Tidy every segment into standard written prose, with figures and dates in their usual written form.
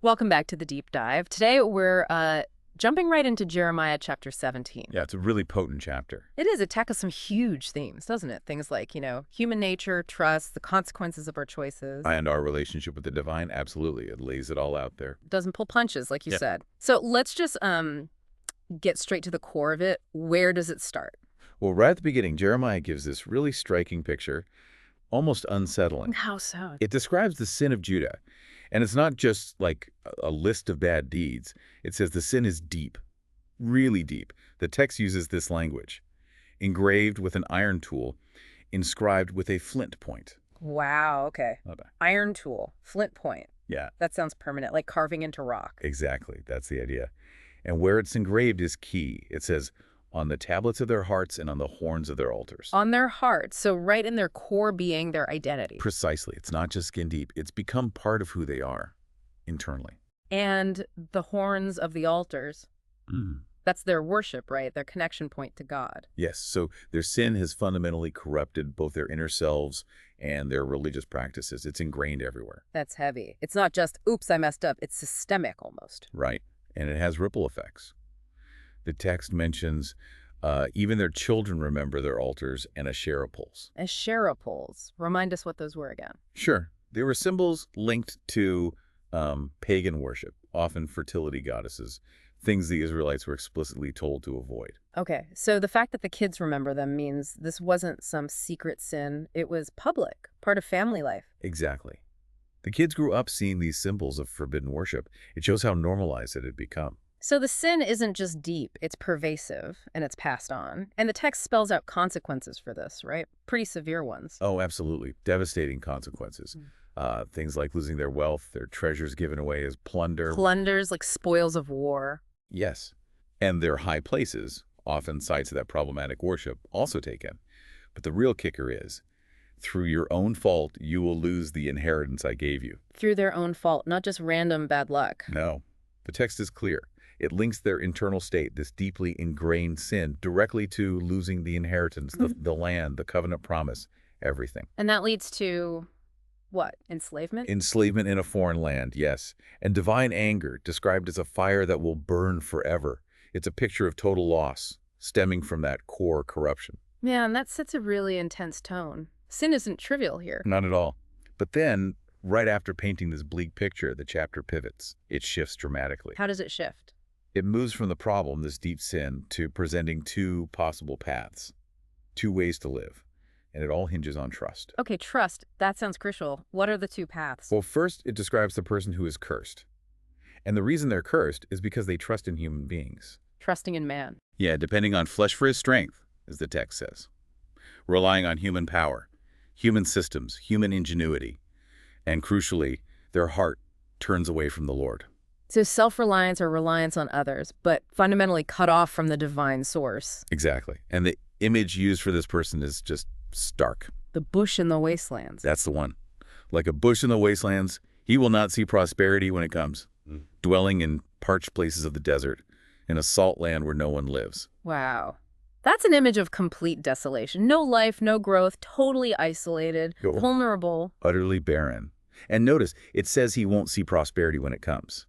Welcome back to the deep dive. Today we're jumping right into Jeremiah chapter 17. Yeah, it's a really potent chapter. It is. It tackles some huge themes, doesn't it? Things like, human nature, trust, the consequences of our choices. And our relationship with the divine, absolutely. It lays it all out there. Doesn't pull punches, like you Yeah. said. So let's just get straight to the core of it. Where does it start? Well, right at the beginning, Jeremiah gives this really striking picture, almost unsettling. How so? It describes the sin of Judah. And it's not just like a list of bad deeds. It says the sin is deep, really deep. The text uses this language: engraved with an iron tool, inscribed with a flint point. Wow, okay. Okay. Iron tool, flint point. Yeah, That sounds permanent, like carving into rock. exactly. That's the idea. And where it's engraved is key. It says, on the tablets of their hearts and on the horns of their altars. On their hearts, so right in their core being, their identity. Precisely. It's not just skin deep. It's become part of who they are internally. And the horns of the altars. That's their worship, right? Their connection point to God. Yes. So their sin has fundamentally corrupted both their inner selves and their religious practices. It's ingrained everywhere. That's heavy. It's not just, oops, I messed up. It's systemic almost. Right. And it has ripple effects. The text mentions even their children remember their altars and Asherah poles. Asherah poles. Remind us what those were again. Sure. They were symbols linked to pagan worship, often fertility goddesses, things the Israelites were explicitly told to avoid. Okay, so the fact that the kids remember them means this wasn't some secret sin. It was public, part of family life. Exactly. The kids grew up seeing these symbols of forbidden worship. It shows how normalized it had become. So the sin isn't just deep, it's pervasive, and it's passed on. And the text spells out consequences for this, right? Pretty severe ones. Oh, absolutely. Devastating consequences. Things like losing their wealth, their treasures given away as plunder. Plunders like spoils of war. Yes. And their high places, often sites of that problematic worship, also taken. But the real kicker is, through your own fault, you will lose the inheritance I gave you. Through their own fault, not just random bad luck. No. The text is clear. It links their internal state, this deeply ingrained sin, directly to losing the inheritance, the land, the covenant promise, everything. And that leads to, what, enslavement? Enslavement in a foreign land, yes. And divine anger, described as a fire that will burn forever. It's a picture of total loss, stemming from that core corruption. Yeah, and that sets a really intense tone. Sin isn't trivial here. Not at all. But then, right after painting this bleak picture, the chapter pivots. It shifts dramatically. How does it shift? It moves from the problem, this deep sin, to presenting two possible paths, two ways to live. And it all hinges on trust. Okay, trust. That sounds crucial. What are the two paths? Well, first, it describes the person who is cursed. And the reason they're cursed is because they trust in human beings. Trusting in man. Yeah, depending on flesh for his strength, as the text says. Relying on human power, human systems, human ingenuity. And crucially, their heart turns away from the Lord. So self-reliance or reliance on others, but fundamentally cut off from the divine source. Exactly. And the image used for this person is just stark. The bush in the wastelands. That's the one. Like a bush in the wastelands, he will not see prosperity when it comes. Dwelling in parched places of the desert, in a salt land where no one lives. Wow. That's an image of complete desolation. No life, no growth, totally isolated, vulnerable. Utterly barren. And notice, it says he won't see prosperity when it comes.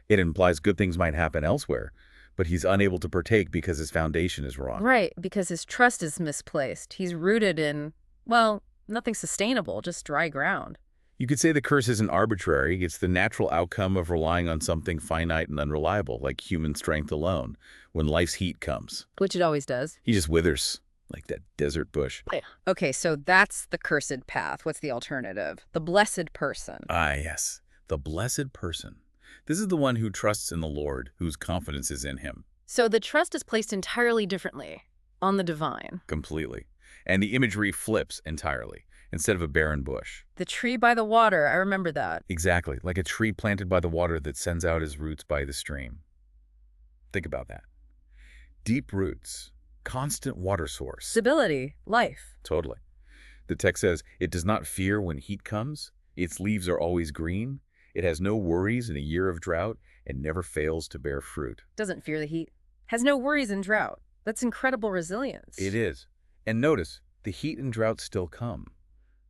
It implies good things might happen elsewhere, but he's unable to partake because his foundation is wrong. Right, because his trust is misplaced. He's rooted in, well, nothing sustainable, just dry ground. You could say the curse isn't arbitrary. It's the natural outcome of relying on something finite and unreliable, like human strength alone, when life's heat comes. Which it always does. He just withers, like that desert bush. Okay, so that's the cursed path. What's the alternative? The blessed person. Ah, yes. The blessed person. This is the one who trusts in the Lord, whose confidence is in him. So the trust is placed entirely differently, on the divine. Completely. And the imagery flips entirely, instead of a barren bush. The tree by the water, I remember that. Exactly, like a tree planted by the water that sends out his roots by the stream. Think about that. Deep roots, constant water source. Stability, life. Totally. The text says, it does not fear when heat comes. Its leaves are always green. It has no worries in a year of drought and never fails to bear fruit. Doesn't fear the heat. Has no worries in drought. That's incredible resilience. It is. And notice, the heat and drought still come.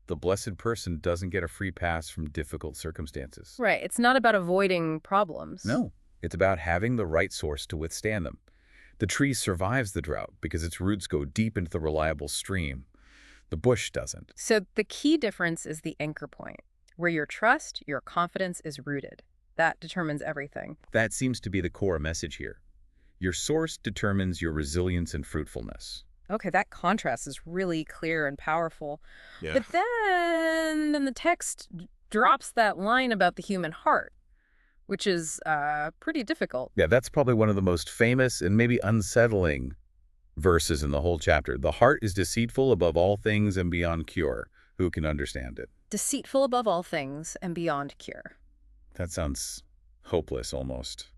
The blessed person doesn't get a free pass from difficult circumstances. Right. It's not about avoiding problems. No, it's about having the right source to withstand them. The tree survives the drought because its roots go deep into the reliable stream. The bush doesn't. So the key difference is the anchor point, where your trust, your confidence is rooted. That determines everything. That seems to be the core message here. Your source determines your resilience and fruitfulness. Okay, that contrast is really clear and powerful. Yeah. But then the text drops that line about the human heart, which is pretty difficult. Yeah, that's probably one of the most famous and maybe unsettling verses in the whole chapter. The heart is deceitful above all things and beyond cure. Who can understand it? Deceitful above all things and beyond cure. That sounds hopeless almost.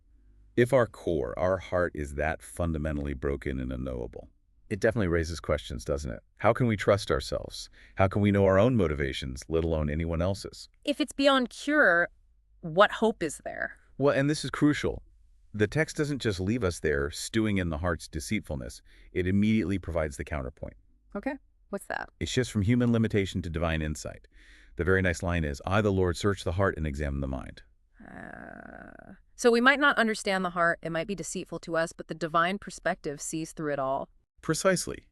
If our core, our heart, is that fundamentally broken and unknowable, it definitely raises questions, doesn't it? How can we trust ourselves? How can we know our own motivations, let alone anyone else's? If it's beyond cure, what hope is there? Well, and this is crucial. The text doesn't just leave us there stewing in the heart's deceitfulness. It immediately provides the counterpoint. Okay, what's that? It shifts from human limitation to divine insight. The very nice line is, I, the Lord, search the heart and examine the mind. So we might not understand the heart, it might be deceitful to us, but the divine perspective sees through it all. Precisely.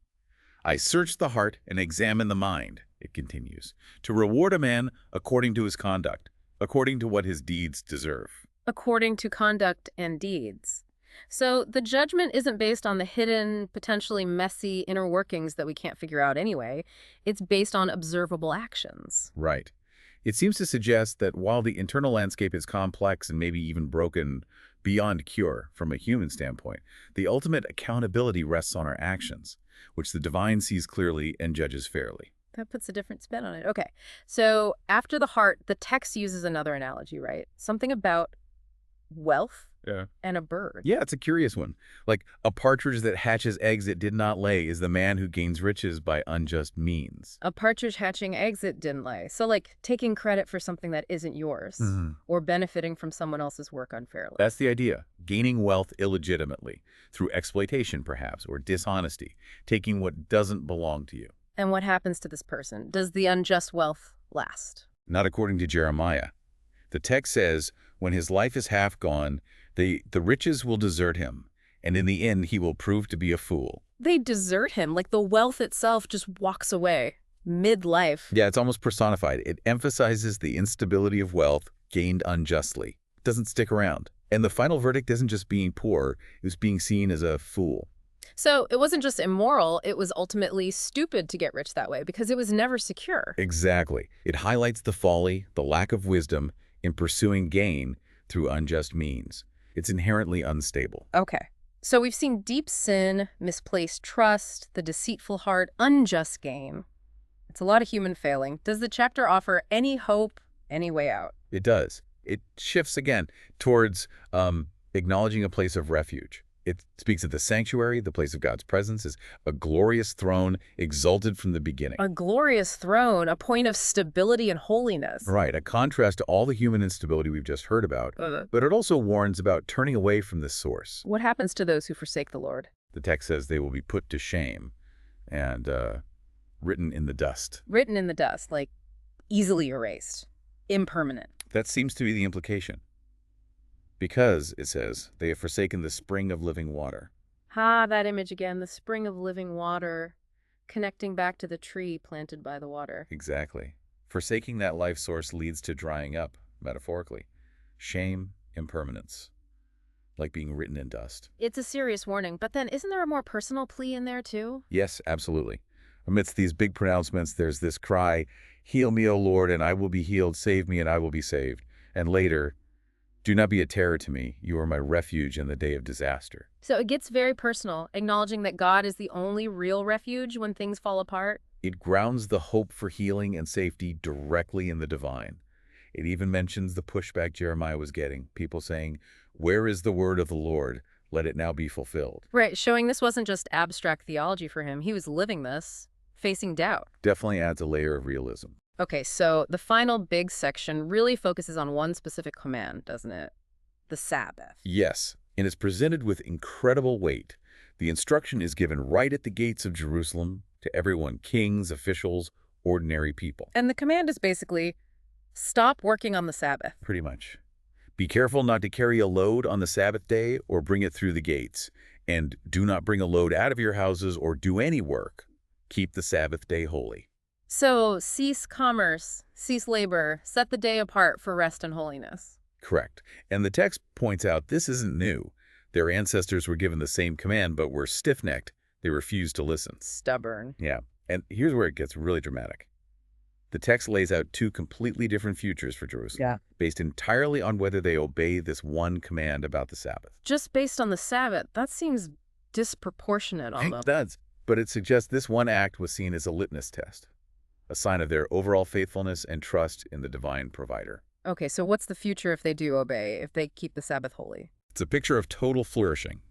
I search the heart and examine the mind, it continues, to reward a man according to his conduct, according to what his deeds deserve. According to conduct and deeds. So the judgment isn't based on the hidden, potentially messy inner workings that we can't figure out anyway. It's based on observable actions. Right. It seems to suggest that while the internal landscape is complex and maybe even broken beyond cure from a human standpoint, the ultimate accountability rests on our actions, which the divine sees clearly and judges fairly. That puts a different spin on it. Okay, so after the heart, the text uses another analogy, right? Something about wealth Yeah. and a bird. Yeah, it's a curious one. Like, a partridge that hatches eggs it did not lay is the man who gains riches by unjust means. A partridge hatching eggs it didn't lay. So like taking credit for something that isn't yours or benefiting from someone else's work unfairly. That's the idea. Gaining wealth illegitimately, through exploitation perhaps, or dishonesty, taking what doesn't belong to you. And what happens to this person? Does the unjust wealth last? Not according to Jeremiah. The text says, when his life is half gone, the riches will desert him, and in the end he will prove to be a fool. They desert him, like the wealth itself just walks away mid-life. Yeah, it's almost personified. It emphasizes the instability of wealth gained unjustly. It doesn't stick around. And the final verdict isn't just being poor, it was being seen as a fool. So it wasn't just immoral, it was ultimately stupid to get rich that way because it was never secure. Exactly. It highlights the folly, the lack of wisdom in pursuing gain through unjust means. It's inherently unstable. Okay. So we've seen deep sin, misplaced trust, the deceitful heart, unjust gain. It's a lot of human failing. Does the chapter offer any hope, any way out? It does. It shifts again towards acknowledging a place of refuge. It speaks of the sanctuary, the place of God's presence, as a glorious throne exalted from the beginning. A glorious throne, a point of stability and holiness. Right, a contrast to all the human instability we've just heard about. But it also warns about turning away from this source. What happens to those who forsake the Lord? The text says they will be put to shame and written in the dust. Written in the dust, like easily erased, impermanent. That seems to be the implication. Because, it says, they have forsaken the spring of living water. That image again, the spring of living water, connecting back to the tree planted by the water. Exactly. Forsaking that life source leads to drying up, metaphorically. Shame, impermanence. Like being written in dust. It's a serious warning, but then isn't there a more personal plea in there too? Yes, absolutely. Amidst these big pronouncements, there's this cry, heal me, O Lord, and I will be healed. Save me, and I will be saved. And later, do not be a terror to me. You are my refuge in the day of disaster. So it gets very personal, acknowledging that God is the only real refuge when things fall apart. It grounds the hope for healing and safety directly in the divine. It even mentions the pushback Jeremiah was getting, people saying, where is the word of the Lord? Let it now be fulfilled. Right, showing this wasn't just abstract theology for him. He was living this, facing doubt. Definitely adds a layer of realism. Okay, so the final big section really focuses on one specific command, doesn't it? The Sabbath. Yes, and it's presented with incredible weight. The instruction is given right at the gates of Jerusalem to everyone, kings, officials, ordinary people. And the command is basically, stop working on the Sabbath. Pretty much. Be careful not to carry a load on the Sabbath day or bring it through the gates. And do not bring a load out of your houses or do any work. Keep the Sabbath day holy. So cease commerce, cease labor, set the day apart for rest and holiness. Correct. And the text points out this isn't new. Their ancestors were given the same command but were stiff-necked. They refused to listen. Stubborn. Yeah. And here's where it gets really dramatic. The text lays out two completely different futures for Jerusalem, based entirely on whether they obey this one command about the Sabbath. Just based on the Sabbath, that seems disproportionate It almost. does. But it suggests this one act was seen as a litmus test, a sign of their overall faithfulness and trust in the divine provider. Okay, so what's the future if they do obey, if they keep the Sabbath holy? It's a picture of total flourishing.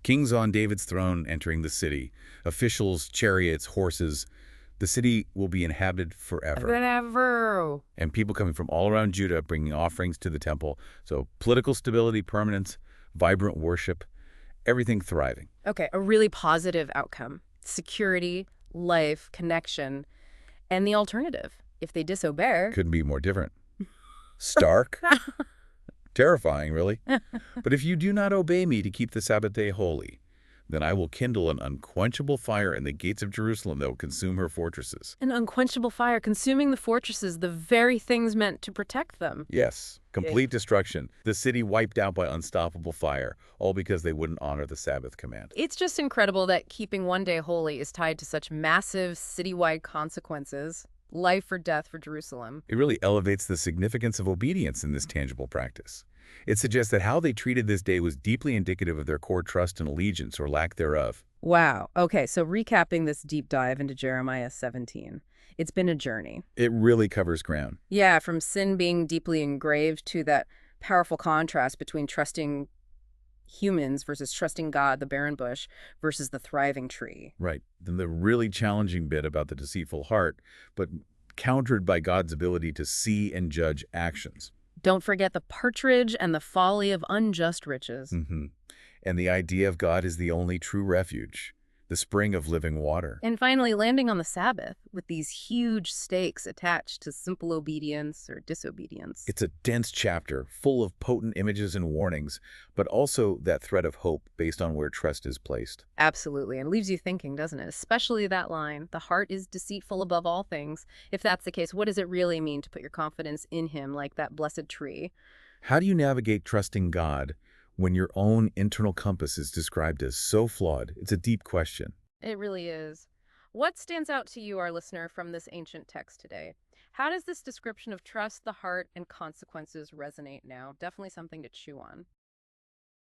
Kings on David's throne entering the city, officials, chariots, horses. The city will be inhabited forever. Forever. And people coming from all around Judah bringing offerings to the temple. So political stability, permanence, vibrant worship, everything thriving. Okay, a really positive outcome. Security, life, connection. And the alternative, if they disobey. Couldn't be more different. Stark. Terrifying, really. But if you do not obey me to keep the Sabbath day holy, then I will kindle an unquenchable fire in the gates of Jerusalem that will consume her fortresses. An unquenchable fire consuming the fortresses, the very things meant to protect them. Yes, complete destruction. The city wiped out by unstoppable fire, all because they wouldn't honor the Sabbath command. It's just incredible that keeping one day holy is tied to such massive citywide consequences. Life or death for Jerusalem. It really elevates the significance of obedience in this tangible practice. It suggests that how they treated this day was deeply indicative of their core trust and allegiance or lack thereof. Wow. Okay, so recapping this deep dive into Jeremiah 17. It's been a journey. It really covers ground. Yeah, from sin being deeply engraved to that powerful contrast between trusting humans versus trusting God, the barren bush, versus the thriving tree. Right. Then the really challenging bit about the deceitful heart, but countered by God's ability to see and judge actions. Don't forget the partridge and the folly of unjust riches. And the idea of God is the only true refuge, the spring of living water. And finally, landing on the Sabbath with these huge stakes attached to simple obedience or disobedience. It's a dense chapter, full of potent images and warnings, but also that thread of hope based on where trust is placed. Absolutely, and leaves you thinking, doesn't it? Especially that line, the heart is deceitful above all things. If that's the case, what does it really mean to put your confidence in him like that blessed tree? How do you navigate trusting God when your own internal compass is described as so flawed? It's a deep question. It really is. What stands out to you, our listener, from this ancient text today? How does this description of trust, the heart, and consequences resonate now? Definitely something to chew on.